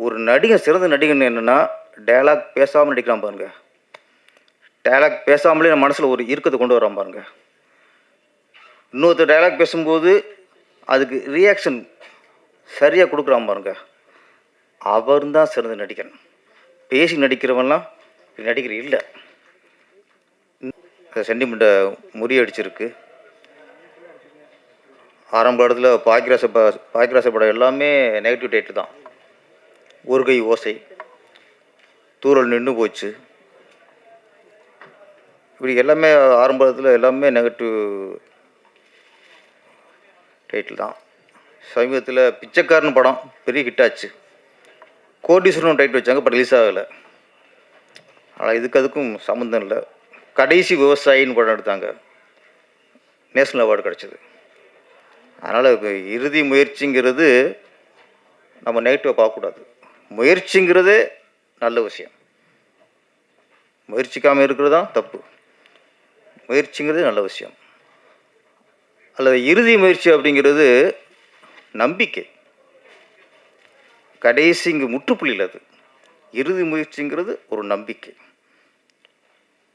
ஒரு நடிகன் சிறந்த நடிகன் என்னென்னா, டயலாக் பேசாமல் நடிக்கிறான் பாருங்க. டயலாக் பேசாமலே நம்ம மனசில் ஒரு இறுக்கத்தை கொண்டு வரான் பாருங்க. இன்னொருத்தர் டயலாக் பேசும்போது அதுக்கு ரியாக்ஷன் சரியாக கொடுக்குறான் பாருங்க. அவர் தான் சிறந்த நடிகன். பேசி நடிக்கிறவன்லாம் நடிகர் இல்லை. சென்டிமெண்ட்டை முறியடிச்சிருக்கு. ஆரம்ப காலத்தில் பாக்கியராச படம் எல்லாமே நெகட்டிவ் டைட்டில் தான். ஒரு கை ஓசை, தூரல் நின்று போச்சு, இப்படி எல்லாமே ஆரம்பத்தில் எல்லாமே நெகட்டிவ் டைட்டில் தான். சமீபத்தில் பிச்சைக்காரன் படம் பெரிய ஹிட் ஆச்சு. கோடீஸ்வரன் டைட்டில் வச்சாங்க, பட் ரிலீஸ் ஆகலை. ஆனால் அதுக்கும் சம்மந்தம் இல்லை. கடைசி விவசாயின்னு படம் எடுத்தாங்க, நேஷ்னல் அவார்டு கிடச்சிது. அதனால் இப்போ இறுதி முயற்சிங்கிறது நம்ம நெகட்டிவாக பார்க்கக்கூடாது. முயற்சிங்கிறதே நல்ல விஷயம். முயற்சிக்காமல் இருக்கிறது தான் தப்பு. முயற்சிங்கிறது நல்ல விஷயம். அல்லது இறுதி முயற்சி அப்படிங்கிறது நம்பிக்கை. கடைசி இங்கே முற்றுப்புள்ளியில் அது. இறுதி முயற்சிங்கிறது ஒரு நம்பிக்கை.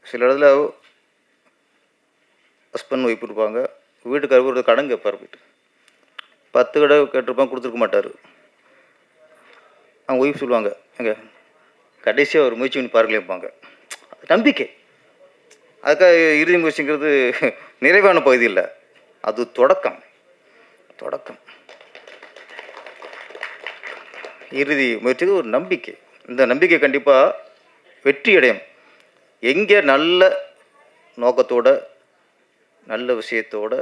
சில இடத்துல ஹஸ்பண்ட் ஒய்ஃப் இருப்பாங்க, வீட்டுக்காரர் ஒரு கடன் கேட்பார், போயிட்டு 10 கடை கேட்டிருப்பாங்க, கொடுத்துருக்க மாட்டார். அவங்க ஒய்ஃப் சொல்லுவாங்க, எங்க கடைசியாக ஒரு முயற்சி பண்ணி பார்க்கலேப்பாங்க. நம்பிக்கை. அதுக்காக இறுதி முயற்சிங்கிறது நிறைவான பகுதி இல்லை, அது தொடக்கம். இறுதி முயற்சிக்கு ஒரு நம்பிக்கை. இந்த நம்பிக்கை கண்டிப்பாக வெற்றி அடையும். எங்கே நல்ல நோக்கத்தோட, நல்ல விஷயத்தோட,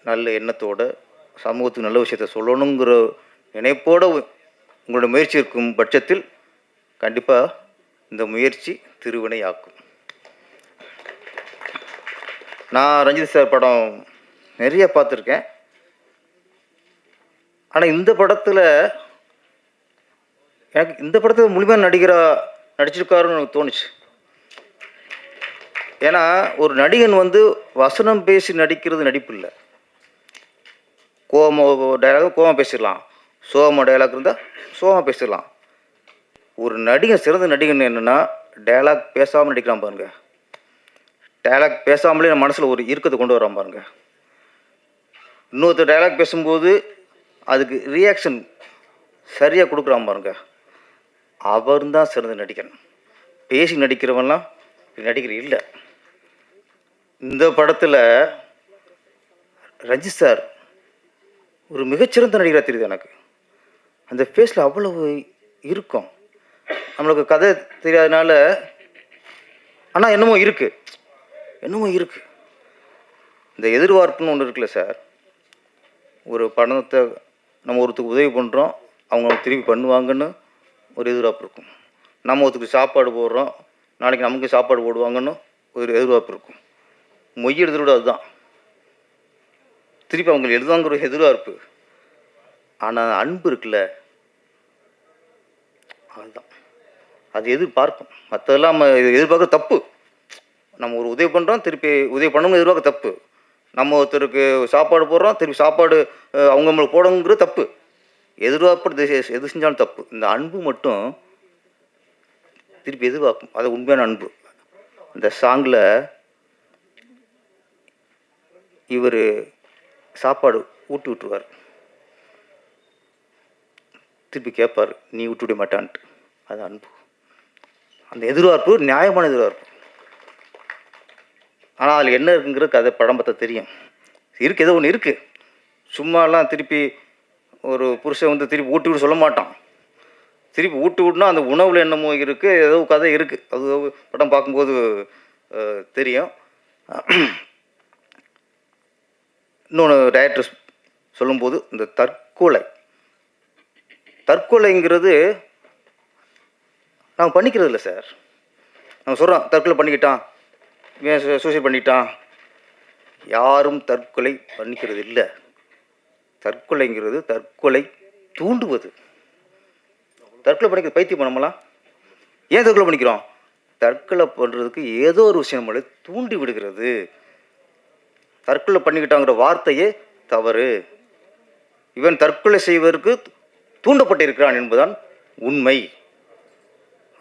நல்ல எண்ணத்தோட, சமூகத்துக்கு நல்ல விஷயத்த சொல்லணுங்கிற நினைப்போடு உங்களோட முயற்சி இருக்கும் பட்சத்தில் கண்டிப்பாக இந்த முயற்சி திருவினை ஆக்கும். நான் ரஞ்சித் சார் படம் நிறைய பார்த்துருக்கேன். ஆனால் இந்த படத்தில் எனக்கு இந்த படத்தில் முழுமையாக நடிச்சிருக்காருன்னு எனக்கு தோணுச்சு. ஏன்னா ஒரு நடிகன் வசனம் பேசி நடிக்கிறது நடிப்பு இல்லை. டைலாக் கோவமாக பேசிடலாம், சோகமாக டைலாக் இருந்தால் சோகமாக பேசிடலாம். ஒரு நடிகன் சிறந்த நடிகன் என்னென்னா, டைலாக் பேசாமல் நடிக்கிறான் பாருங்க. டைலாக் பேசாமலே நம்ம மனசில் ஒரு இறுக்கத்தை கொண்டு வரான் பாருங்க. இன்னொருத்தர் டைலாக் பேசும்போது அதுக்கு ரியாக்ஷன் சரியாக கொடுக்குறான் பாருங்க. அவர் தான் சிறந்த நடிகன். பேசி நடிக்கிறவன்லாம் நடிகர் இல்லை. இந்த படத்தில் ரஞ்சித் சார் ஒரு மிகச்சிறந்த நடிகராக தெரியுது எனக்கு. அந்த ஃபேஸில் அவ்வளவு இருக்கும். நம்மளுக்கு கதை தெரியாதனால, ஆனால் என்னமோ இருக்குது. இந்த எதிர்பார்ப்புன்னு ஒன்று இருக்குல்ல சார். ஒரு பணத்தை நம்ம ஒருத்தருக்கு உதவி பண்ணுறோம், அவங்க திருப்பி பண்ணுவாங்கன்னு ஒரு எதிர்பார்ப்பு இருக்கும். நம்ம ஒருத்தருக்கு சாப்பாடு போடுறோம், நாளைக்கு நமக்கு சாப்பாடு போடுவாங்கன்னு ஒரு எதிர்பார்ப்பு இருக்கும். மொய் எழுதுறோட அதுதான், திருப்பி அவங்க எழுதுவாங்கிற ஒரு எதிர்பார்ப்பு. ஆனால் அன்பு இருக்குல்ல, அதுதான் அது எதிர்பார்க்கும். மற்றதெல்லாம் நம்ம எதிர்பார்க்க தப்பு. நம்ம ஒரு உதவி பண்ணுறோம், திருப்பி உதவி பண்ணணும்னு எதிர்பார்க்க தப்பு. நம்ம ஒருத்தருக்கு சாப்பாடு போடுறோம், திருப்பி சாப்பாடு அவங்க நம்மளுக்கு போடணுங்கிறது தப்பு. எதிர்பார்ப்பு எது செஞ்சாலும் தப்பு. இந்த அன்பு மட்டும் திருப்பி எதிர்பார்க்கும். அது உண்மையான அன்பு. இந்த சாங்கில் இவர் சாப்பாடு ஊட்டி விட்டுருவார், திருப்பி கேட்பார், நீ விட்டு விட மாட்டான்ட்டு. அது அன்பு. அந்த எதிர்பார்ப்பு நியாயமான எதிர்பார்ப்பு. ஆனால் அதில் என்ன இருக்குங்கிற கதை படம் பார்த்தா தெரியும். இருக்குது, ஏதோ ஒன்று இருக்குது. சும்மாலாம் திருப்பி ஒரு புருஷன் திருப்பி ஊட்டி விட்டு சொல்ல மாட்டான். திருப்பி ஊட்டி விட்டுனா அந்த உணவில் என்னமோ இருக்குது, ஏதோ கதை இருக்குது. அது படம் பார்க்கும்போது தெரியும். இன்னொன்று டைரக்டர் சொல்லும்போது, இந்த தற்கொலைங்கிறது நாங்கள் பண்ணிக்கிறது இல்லை சார். நம்ம சொல்கிறோம் தற்கொலை பண்ணிக்கிட்டான், சூசைட் பண்ணிட்டான். யாரும் தற்கொலை பண்ணிக்கிறது இல்லை. தற்கொலைங்கிறது தற்கொலை தூண்டுவது. தற்கொலை பண்ணிக்கிறது பைத்தியம் நம்மளாம். ஏன் தற்கொலை பண்ணிக்கிறோம்? தற்கொலை பண்ணுறதுக்கு ஏதோ ஒரு விஷயம் நம்மளை தூண்டி விடுகிறது. தற்கொலை பண்ணிக்கிட்டாங்கிற வார்த்தையே தவறு. இவன் தற்கொலை செய்வதற்கு தூண்டப்பட்டிருக்கிறான் என்பதுதான் உண்மை.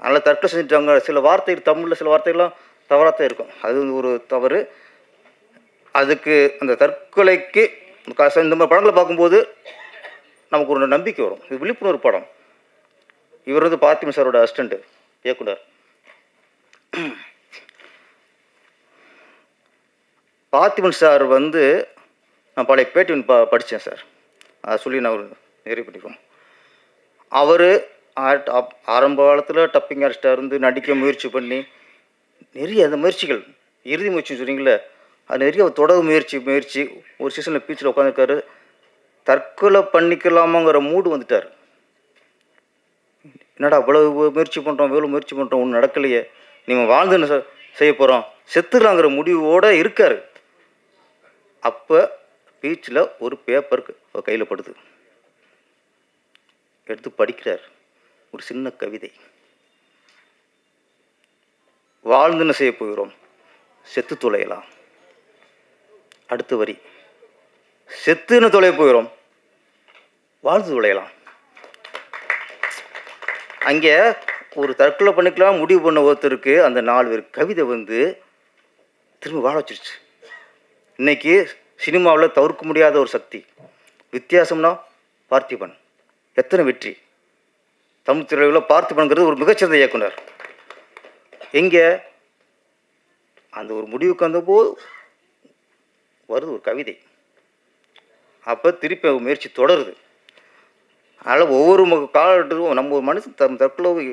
அதனால் தற்கொலை செஞ்சுட்டாங்க. சில வார்த்தை தமிழில் சில வார்த்தைகள்லாம் தவறாக தான் இருக்கும். அது ஒரு தவறு. அதுக்கு அந்த தற்கொலைக்கு இந்த மாதிரி படங்களை பார்க்கும்போது நமக்கு ஒரு நம்பிக்கை வரும். இது விழிப்புணர்வு படம். இவர் வந்து பார்த்திபன் சாரோட அசிஸ்டண்ட் இயக்குனர். பார்த்திபன் சார் வந்து நான் பழைய பேட்டி படித்தேன் சார். அதை சொல்லி நான் ஒரு நிறைவு பண்ணிக்குவோம். அவர் ஆரம்ப காலத்தில் டப்பிங் ஆர்டிஸ்டாக இருந்து நடிக்க முயற்சி பண்ணி நிறைய அந்த முயற்சிகள், இறுதி முயற்சின்னு சொன்னீங்களே, அது நிறைய தொடர் முயற்சி ஒரு சீசனில் பீச்சில் உட்காந்துருக்காரு. தற்கொலை பண்ணிக்கலாமாங்கிற மூடு வந்துட்டார். என்னடா அவ்வளவு முயற்சி பண்ணுறோம், எவ்வளோ முயற்சி பண்ணுறோம், ஒன்றும் நடக்கலையே, நீங்கள் வாழ்ந்துன்னு செய்ய போகிறோம், செத்துடலாங்கிற முடிவோடு இருக்கார். அப்போ பீச்சில் ஒரு பேப்பர் கையில் படுது. எடுத்து படிக்கிறார். ஒரு சின்ன கவிதை. வாழ்ந்துன்னு செய்ய போகிறோம், செத்து தொலையலாம். அடுத்த வரி, செத்துன்னு தொலைய போகிறோம், வாழ்ந்து தொலையலாம். அங்கே ஒரு தற்கொலை பண்ணிக்கலாம் முடிவு பண்ண ஒருத்தருக்கு அந்த 4 பேர் கவிதை வந்து திரும்ப வாழ வச்சிருச்சு. இன்னைக்கு சினிமாவில் தவிர்க்க முடியாத ஒரு சக்தி. வித்தியாசம்னா பார்த்திபன். எத்தனை வெற்றி! தமிழ் திரையுலகில் பார்த்திபன்கிறது ஒரு மிகச்சிறந்த இயக்குனர். எங்கே அந்த ஒரு முடிவுக்கு வந்தபோது வருது ஒரு கவிதை. அப்போ திருப்பி முயற்சி தொடருது. அதனால் ஒவ்வொரு காலகட்டத்துக்கும் நம்ம ஒரு மனுஷன் தற்கொலை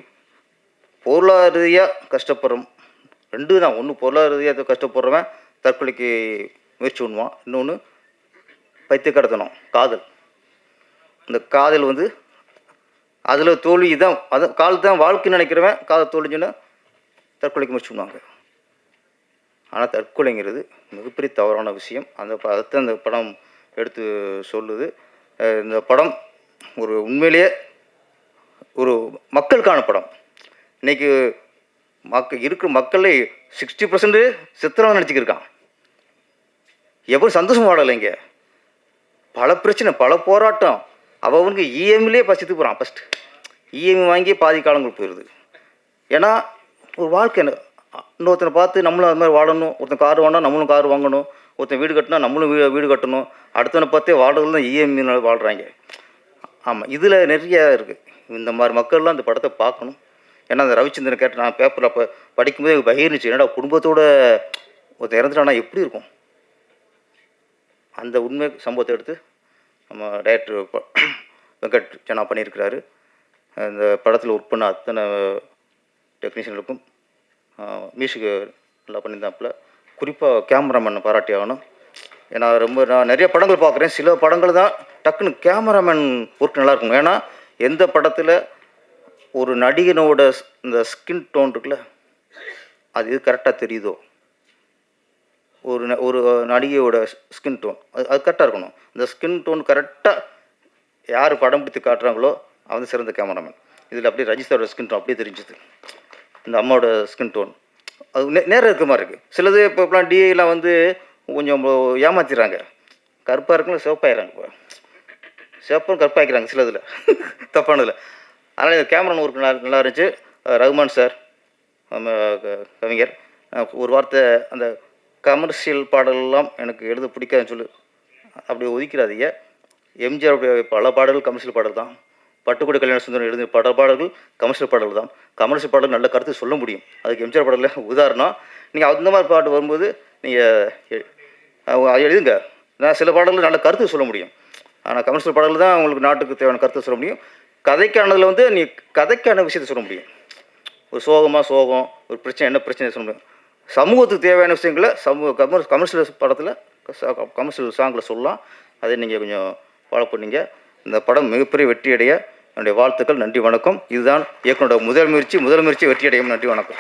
பொருளாதார ரீதியாக கஷ்டப்படுறோம். 2 தான். ஒன்று பொருளாதார ரீதியாக கஷ்டப்படுறவன் தற்கொலைக்கு முயற்சி பண்ணுவான். இன்னொன்று பைத்தியக்காரத்தனம், காதல். இந்த காதல் வந்து அதில் தோல்வி தான். அது காதல் தான் வாழ்க்கைன்னு நினைக்கிறவன் காதல் தோல்விச்சுன்னா தற்கொலைக்கு முயற்சி பண்ணுவாங்க. ஆனால் தற்கொலைங்கிறது மிகப்பெரிய தவறான விஷயம். அதைத்தான் அந்த படம் எடுத்து சொல்லுது. இந்த படம் ஒரு உண்மையிலேயே ஒரு மக்களுக்கான படம். இன்றைக்கி இருக்கிற மக்களே 60% செத்துறவன் நினச்சிக்கிருக்கான். எவ்வளோ சந்தோஷம் வாடலைங்க. பல பிரச்சனை, பல போராட்டம். அவனுக்கு இஎம்ஐலே பசித்து போகிறான். ஃபஸ்ட்டு இஎம்ஐ வாங்கி பாதி காலங்கள் போயிடுது. ஏன்னா ஒரு வாழ்க்கை இன்னொருத்தனை பார்த்து நம்மளும் அது மாதிரி வாழணும். ஒருத்தன் கார் வாங்கினா நம்மளும் கார் வாங்கணும். ஒருத்தன் வீடு கட்டினா நம்மளும் வீடு கட்டணும். அடுத்தவனை பார்த்தே வாழ்றதுல தான் இஎம்ஐனால வாழ்கிறாங்க. ஆமாம், இதில் நிறைய இருக்குது. இந்த மாதிரி மக்கள்லாம் இந்த படத்தை பார்க்கணும். ஏன்னா அந்த ரவிச்சந்திரன் கேட்ட நான் பேப்பரில் அப்போ படிக்கும்போது எனக்கு பகிர்ந்துச்சு. என்னடா குடும்பத்தோட ஒருத்தன் இறந்துட்டானா எப்படி இருக்கும்? அந்த உண்மை சம்பவத்தை எடுத்து நம்ம டைரக்டர் வெங்கட் ஜனா பண்ணியிருக்கிறாரு. இந்த படத்தில் ஒர்க் பண்ண அத்தனை டெக்னீஷியனுக்கும் மியூசிக்கு நல்லா பண்ணியிருந்தாப்புல. குறிப்பாக கேமராமேனை பாராட்டி ஆகணும். ஏன்னா நான் நிறைய படங்கள் பார்க்குறேன். சில படங்கள் தான் டக்குன்னு கேமராமேன் ஒர்க் நல்லா இருக்கும். ஏன்னா எந்த படத்தில் ஒரு நடிகனோட இந்த ஸ்கின் டோன் இருக்குல்ல, அது கரெக்டாக தெரியுதோ, ஒரு நடிகையோட ஸ்கின் டோன் அது கரெக்டாக இருக்கணும். இந்த ஸ்கின் டோன் கரெக்டாக யார் படம் பிடித்து காட்டுறாங்களோ அவன் சிறந்த கேமராமேன். இதில் அப்படியே ரஜினியோட ஸ்கின் டோன் அப்படியே தெரிஞ்சுது. இந்த அம்மாவோட ஸ்கின் டோன் அது நேரம் இருக்க மாதிரி இருக்குது. சிலது இப்போலாம் டிஐலாம் வந்து கொஞ்சம் ஏமாத்திடுறாங்க. கருப்பாக இருக்குன்னு சிவப்பாயிடுறாங்க. இப்போ சிவப்பும் கருப்பாக்கிறாங்க சில இதில், தப்பானதில். அதனால் இந்த கேமரா ஒர்க் நல்லா இருந்துச்சு. ரகுமான் சார், நம்ம கவிஞர், ஒரு வார்த்தை அந்த கமர்ஷியல் பாடலெல்லாம் எனக்கு எழுத பிடிக்காதுன்னு சொல்லி அப்படி ஒதுக்கிறாதீங்க. எம்ஜிஆருடைய பல பாடல்கள் கமர்ஷியல் பாடல் தான். பட்டுக்கோட்டை கல்யாண சுந்தரம் எழுதிய பல பாடல்கள் கமர்ஷியல் பாடல் தான். கமர்ஷியல் பாடல் நல்ல கருத்து சொல்ல முடியும். அதுக்கு எம்ஜிஆர் பாடலில் உதாரணம். நீங்கள் அந்த மாதிரி பாட்டு வரும்போது நீங்கள் எழுதுங்க. நான் சில பாடல்கள் நல்ல கருத்து சொல்ல முடியும். ஆனால் கமர்ஷியல் பாடல்கள் தான் உங்களுக்கு நாட்டுக்கு தேவையான கருத்தை சொல்ல முடியும். கதைக்கானதில் வந்து நீ கதைக்கான விஷயத்தை சொல்ல முடியும். ஒரு சோகம், ஒரு பிரச்சனை, என்ன பிரச்சனை சொல்ல முடியும். சமூகத்துக்கு தேவையான விஷயங்களை கமர்ஷியல் படத்தில் கமர்ஷியல் சாங்கில் சொல்லலாம். அதை நீங்கள் கொஞ்சம் ஃபாலோ பண்ணிங்க. இந்த படம் மிகப்பெரிய வெற்றியடைய என்னுடைய வாழ்த்துக்கள். நன்றி, வணக்கம். இதுதான் இயக்குனரோட முதல் முயற்சி வெற்றியடையும். நன்றி, வணக்கம்.